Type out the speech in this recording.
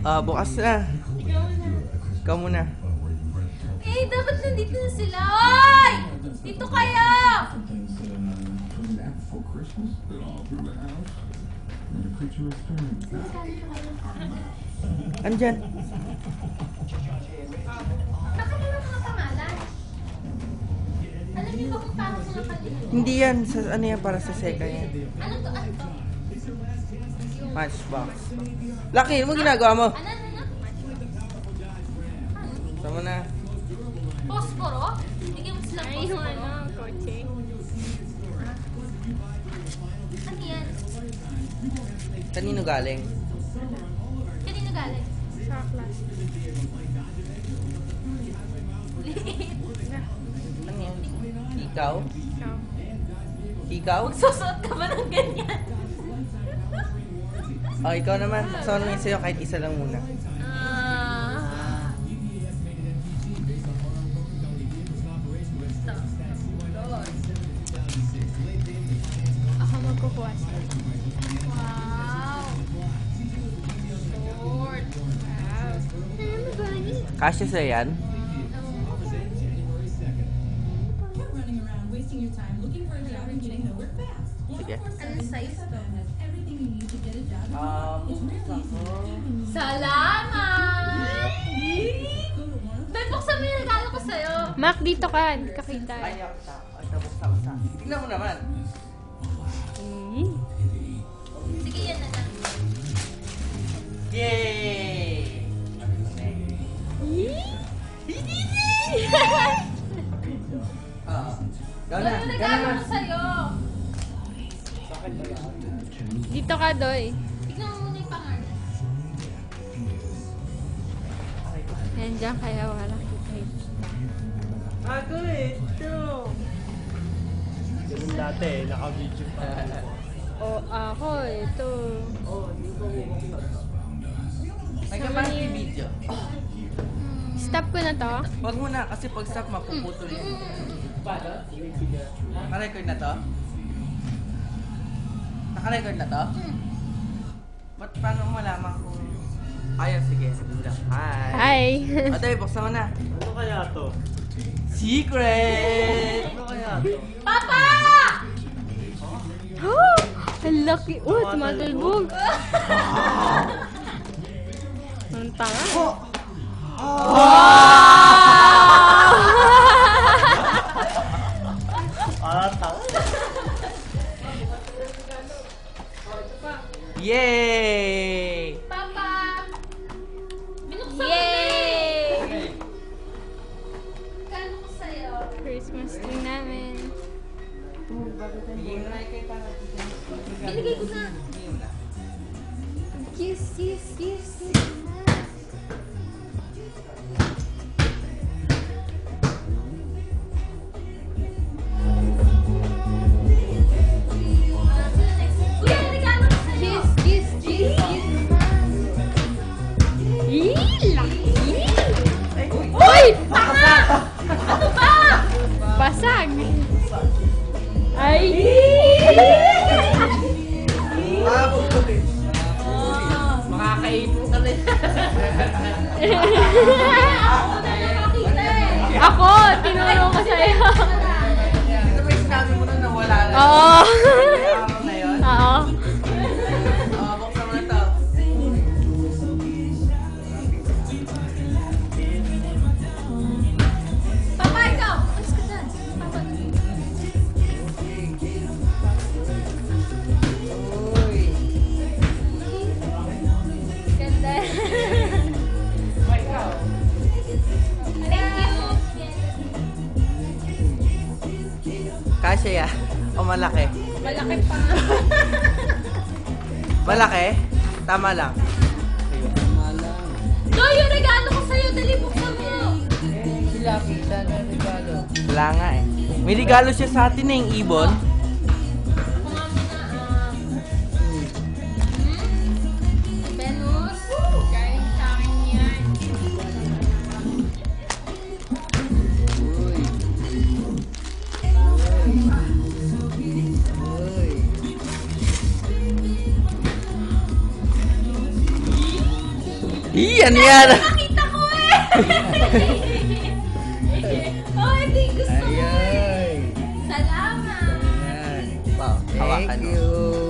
Bukas na. Ikaw muna. Eh, dapat nandito na sila. Oy! Dito kayo! Andyan. Bakit mo mga pangalan? Alam niyo ba kung paano sila palihan? Hindi yan. Ano yan? Para sa seka yan. Ano to? Ano to? Matchbox. Lucky, ano mo ginagawa mo? Ano? Sama na. Posporo? Bigyan mo silang Ay, yung posporo. kotse. Ano yan? Kanino galing? Kanino galing? Sa class. Ano yan? Ikaw? Ikaw. Ikaw? Magsusuot ka ba ng ganyan? Ikaw naman. Buksan mo naman sa'yo kahit isa lang muna. Ako magkukuha siya. Wow! Lord! Wow. Ano ba ni? Kasya sa'yo yan? Running around wasting your time looking for a job and getting nowhere fast. Sige. Anong size? Has everything you need to get a job. It's really easy. Salamat! Dahil buksan mo yung regalo ko sa'yo. Mac, dito ka. Hindi ka kita. Ayak ta. Ito, buksan ko sa. Tignan mo naman. Sige, yan na lang. Yay! Ikaw na. Yung Ikaw regalo naman. ko sa'yo. Dito ka, Doy. Tignan mo muna yung pangalan. Nandiyan kaya wala kita. Ako ito. Ganun dati, naka-video pa. O, ako, ito. May kapatid video. Stop ko na to. Wag mo na kasi pag stop mapuputol yan. Naka-record na to? Naka-record na to? Ba't paano malaman kung... sige. Hi! Hi. Aday, buksan mo na. Ano kaya to? Secret! Ano kaya to? Papa! Ang laki. Oh, tumatulbog. Ang tanga. Tanga. Yay! Papa! Binuksan mo na Yay! regalo ko sa'yo. Christmas tree namin. Bigyan mo na kay para. Binigay ko na. Bigyan mo na. Kiss, kiss, kiss, kiss. Kuya, regalo ko sa'yo. Kiss, kiss, kiss, kiss. Laki! Uy! Tanga! Ano ba? Basag! Ay! Makakaipon ka rin. Ako na nakakita eh. Ako! Tinuro ko sa'yo. Ito ba yung sinabi mo na nawala na? Oo. Araw na yun? Oo. Buksan mo na to. Papa, ikaw! Alis ka dyan. Papa, Uy. Ganda. thank you. Kasya ya? O malaki? Malaki pa. Malaki? Tama lang. No, yung regalo ko sa'yo. Dali, buksan mo. Wala nga eh. May regalo siya sa atin eh, yung ibon. Mga muna, Venus. Galing sa akin yan. Iyan yan! Nakita ko eh! Oh, hindi gusto mo. Ayay. Salamat. Ayan. Wow, Thank hawakan mo. you.